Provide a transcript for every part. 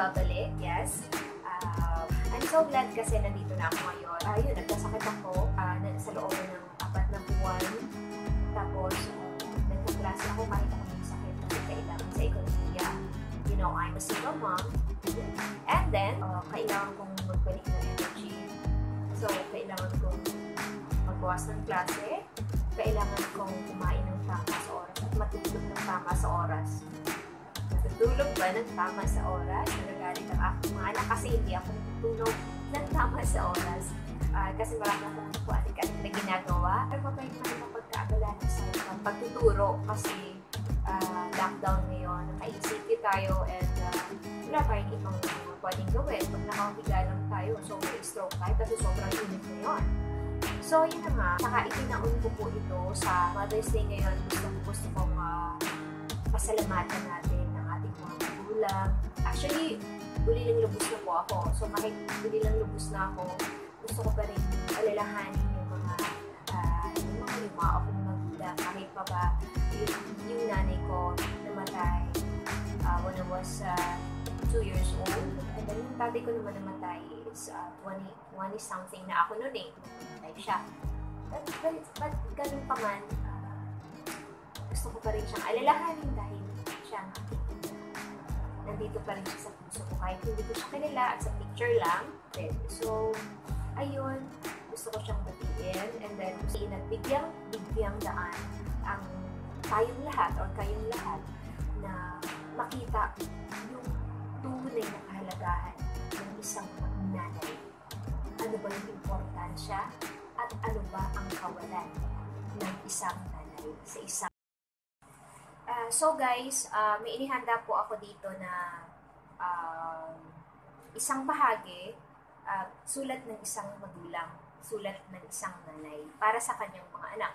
nagbabalik, yes. I'm so glad kasi nandito na ako ngayon. Yun, nagkasakit ako sa loob ng 4 na buwan. Tapos, nagkaklase ako kahit ako may sakit kasi kailangan sa ekonomiya. You know, I'm a single mom. And then, kailangan kong magbalik ng energy. So, kailangan kong magbawas ng klase. Kailangan kong kumain ng tama sa oras at matutulog ng tama sa oras. Natutulog ba ng tama sa oras? Nagagalit ang aking mga anak kasi hindi ako natutulog ng tama sa oras. Kasi marami akong kuwalit na ginagawa. Pero mabay naman yung pagkaabala sa pagtuturo kasi lockdown ngayon. Naka-ECQ tayo and wala pa yung ibang pwedeng gawin. Pag nakahiga lang tayo, so may stroke tayo kasi sobrang init ngayon. So, yun na nga. Saka itinaon ko po ito sa Mother's Day ngayon. Gusto kong pasalamatan natin ang ating mga magulang. Actually, uli lang lubos na po ako. So, kahit uli lang lubos na ako, gusto ko pa rin alalahanin yung mga lima akong magulang. Kahit pa ba yung nanay ko namatay when I was 2 years old. And then yung tatay ko naman namatay is 20-something na ako noon eh. Namatay siya. But ganun pa man, gusto ko pa rin siyang alalahanin dahil siya nandito pa rin siya sa puso ko kahit hindi ko siya kilala at sa picture lang. So, ayun, gusto ko siyang batiin and then bigyang daan ang tayong lahat or kayong lahat na makita yung tunay na kahalagahan ng isang nanay. Ano ba yung importansya at ano ba ang kawalan ng isang nanay sa isang so guys, may inihanda po ako dito na isang bahagi, sulat ng isang magulang, sulat ng isang nanay para sa kanyang mga anak.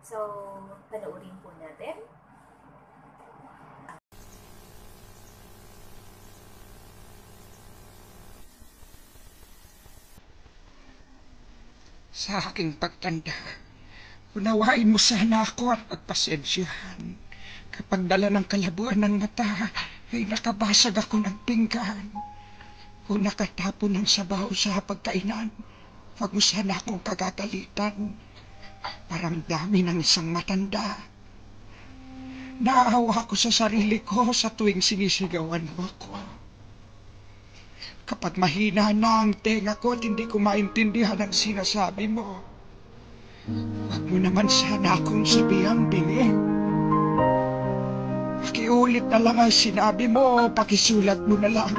So, panoorin po natin. Sa aking pagtanda, unawain mo sana ako at pagpasensyahan. Kapag dala ng kalabuan ng mata, ay nakabasag ako ng pinggan. O nakatapon ng sabaw sa pagkainan, wag mo sana akong kagagalitan. Parang dami ng isang matanda. Naawa ako sa sarili ko sa tuwing sinisigawan mo ako. Kapag mahina na ang tenga ko at hindi ko maintindihan ang sinasabi mo, wag mo naman sana akong sabihang bingi. Pakiulit na lang ang sinabi mo, pakisulat mo na lang.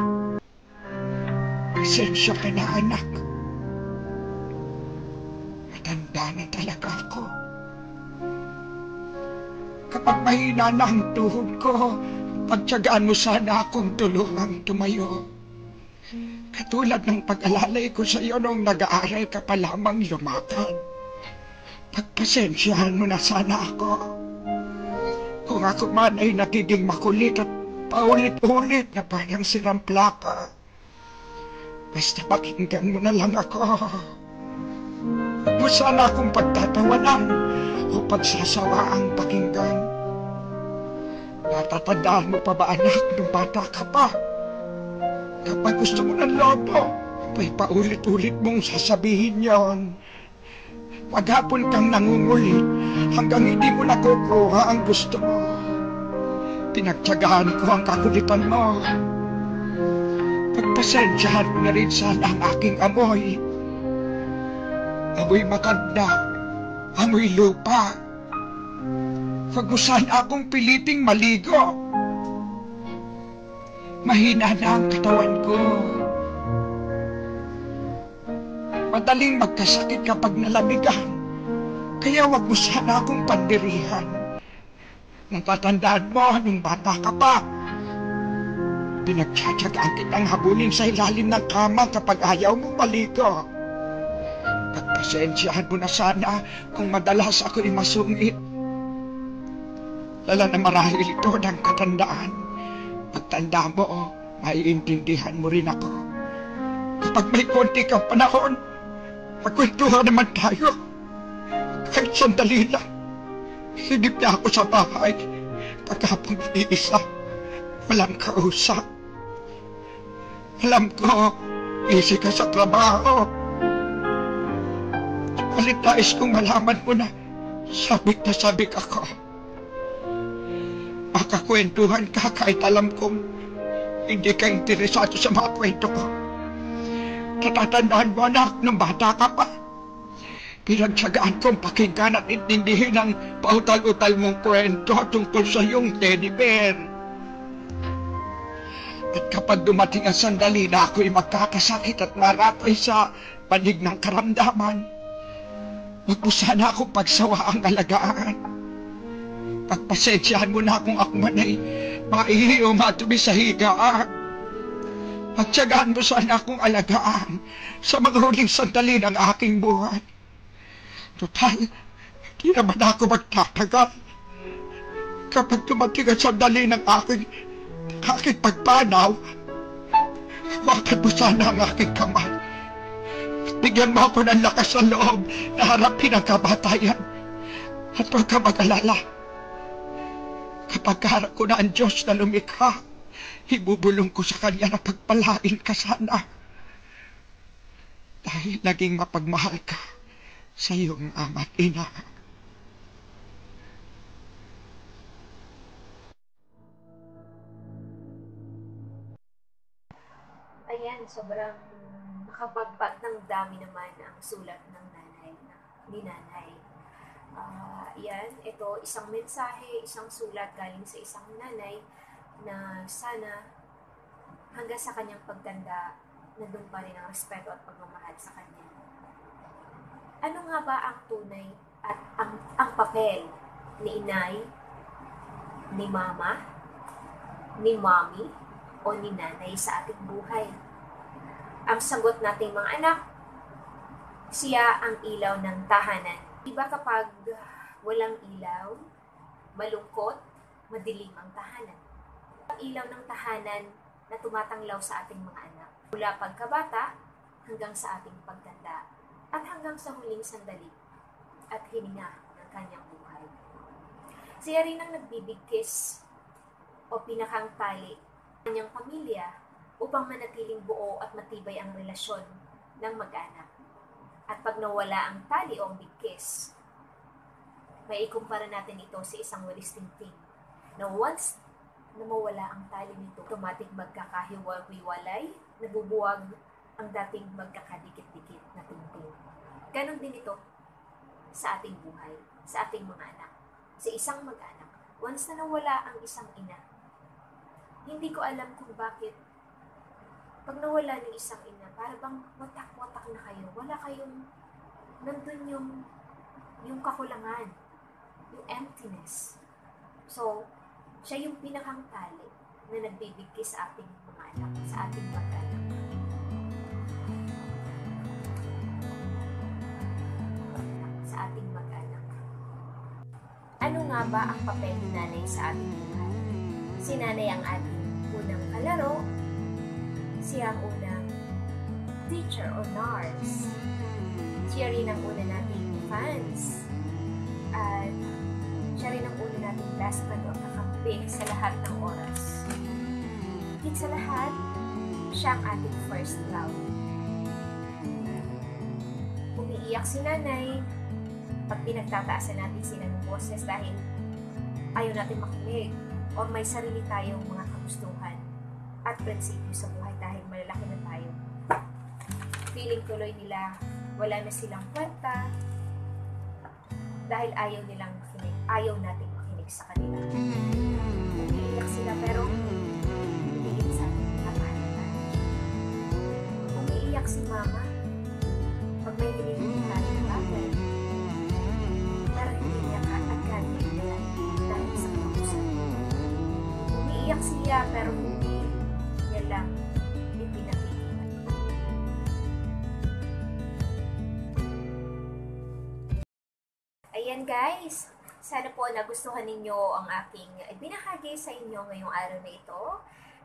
Pasensya ka na, anak. Matanda na talaga ako. Kapag mahina na ang tuhod ko, pagtiyagaan mo sana akong tulungang tumayo. Katulad ng pag-alalay ko sa iyo nung nag-aaral ka pa lamang lumakad. Pagpasensyahan mo na sana ako. Kung ako man ay nagiging makulit at paulit-ulit na parang sirang plaka, basta pakinggan mo na lang ako. Huwag mo sana akong pagtatawanan o pagsasawaang pakinggan. Natatandaan mo pa ba, anak, nung bata ka pa? Kapag gusto mo ng lobo, ay paulit-ulit mong sasabihin yon. Maghapon kang nangungulit hanggang hindi mo nakukuha ang gusto mo. Pinagtyagaan ko ang kakulitan mo. Pagpasensyahan mo na rin sana ang aking amoy. Amoy matanda, amoy lupa. Huwag mo sana akong piliting maligo. Mahina na ang katawan ko. Madaling magkasakit kapag nalamigan. Kaya wag mo sana akong pandirihan. Natatandaan mo nung bata ka pa. Pinagtsatsagaan kitang habulin sa ilalim ng kama kapag ayaw mong maligo. Pagpasensyahan mo na sana kung madalas ako'y masungit. Lala na marahil ito ng katandaan. Pagtanda mo, maiintindihan mo rin ako. Kapag may konti kang panahon, magkwentuhan naman tayo. Kahit sandali lang. Hinip niya ako sa bahay. Pagkapong iisa, walang kausap. Alam ko, busy ka sa trabaho. Subalit nais kong malaman mo na sabik na sabik ako. Makakwentuhan ka kahit alam kong hindi ka interesado sa mga kwento ko. Natatandaan mo, anak, nung bata ka pa. Pinagtsagaan kong pakinggan at intindihin ang pautal-utal mong kwento tungkol sa iyong teddy bear. At kapag dumating ang sandali na ako'y magkakasakit at maratoy sa panig ng karamdaman, huwag mo sana akong pagsawa ang alagaan. Pagpasensyahan mo na kung ako man ay maihi o matubi sa higaan. Pagtsagaan mo sana akong alagaan sa mga huling sandali ng aking buhay. Total, di naman ako magtatagal. Kapag dumating ang sandali ng aking pagpanaw, hawakan mo sana ang aking kamay. Bigyan mo ako ng lakas ng loob na harapin ang kamatayan. At huwag ka mag-alala. Kapag harap ko na ang Diyos na lumikha, ibubulong ko sa Kanya na pagpalain ka sana. Dahil naging mapagmahal ka sa iyong ama at ina. Ayan, sobrang makabagbag ng dami naman ang sulat ng ni nanay. Yan, ito, isang mensahe, isang sulat galing sa isang nanay na sana hanggang sa kanyang pagtanda, nandun pa rin ang respeto at pagmamahal sa kanya. Ano nga ba ang tunay at ang papel ni inay, ni mama, ni mommy, o ni nanay sa ating buhay? Ang sagot nating mga anak, siya ang ilaw ng tahanan. Diba kapag walang ilaw, malungkot, madilim ang tahanan? Ang ilaw ng tahanan na tumatanglaw sa ating mga anak. Mula pagkabata hanggang sa ating pagtanda at hanggang sa huling sandali at hininga ng kanyang buhay. Siya rin ang nagbibigkis o pinakang tali ng kanyang pamilya upang manatiling buo at matibay ang relasyon ng mag-anak. At pag nawala ang tali o ang bigkis, may ikumpara natin ito sa isang walis tingting na once na mawala ang tali nito, automatic magkakahiwa-hiwalay, nabubuwag ang dating magkakadikit-dikit na tingting. Ganon din ito sa ating buhay, sa ating mga anak. Sa isang mag-anak, once na nawala ang isang ina, hindi ko alam kung bakit pag nawala ng isang ina, para bang watak-watak na kayo. Wala kayong, nandun yung kakulangan, yung emptiness. So, siya yung pinakang tali na nagbibigay sa ating mga anak, sa ating mag-anak. Sa ating mag-anak. Ano nga ba ang papel ni nanay sa ating buhay? Si nanay ang ating unang kalaro, siya ang unang teacher o nurse. Siya rin ang una nating fans. At siya rin ang una nating best friend o kakampi sa lahat ng oras. Higit sa lahat, siya ang ating first love. Umiiyak si nanay pag pinagtataasan natin sila ng boses dahil ayaw natin makinig o may sarili tayong mga kagustuhan at prinsipyo sa buhay dahil malalaki na tayo. Feeling tuloy nila wala na silang kwenta dahil ayaw nilang makinig, ayaw nating makinig sa kanila. Umiiyak sila pero hindi sa atin napahalagan. Umiiyak si mama pag may hinihingi tayo ng bagay pero hindi niya agad nila dahil sa kausap. Umiiyak siya pero hindi niya lang ipinakikita. Ayan guys, sana po nagustuhan ninyo ang aking binahagi sa inyo ngayong araw na ito.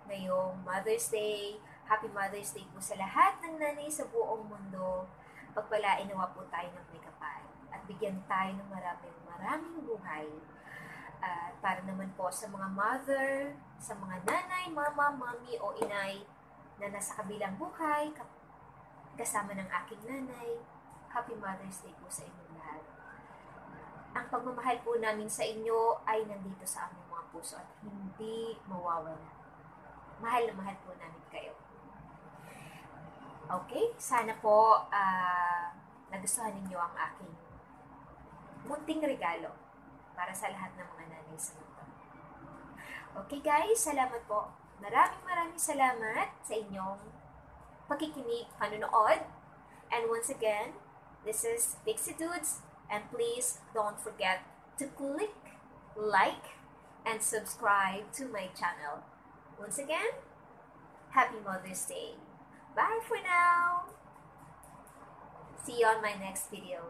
Ngayong Mother's Day. Happy Mother's Day po sa lahat ng nanay sa buong mundo. Pagpalain nawa po tayo ng may kapal at bigyan tayo ng maraming buhay. Para naman po sa mga mother, sa mga nanay, mama, mommy o inay, na nasa kabilang buhay, kasama ng aking nanay. Happy Mother's Day po sa inyong lahat. Ang pagmamahal po namin sa inyo ay nandito sa aming mga puso at hindi mawawala. Mahal na mahal po namin kayo. Okay? Sana po nagustuhan ninyo ang aking munting regalo para sa lahat ng mga nanay sa mundo. Okay guys, salamat po. Maraming salamat sa inyong pakikinig, panunood. And once again, this is Pixie Dudes, and please don't forget to click like and subscribe to my channel. Once again, Happy Mother's Day. Bye for now. See you on my next video.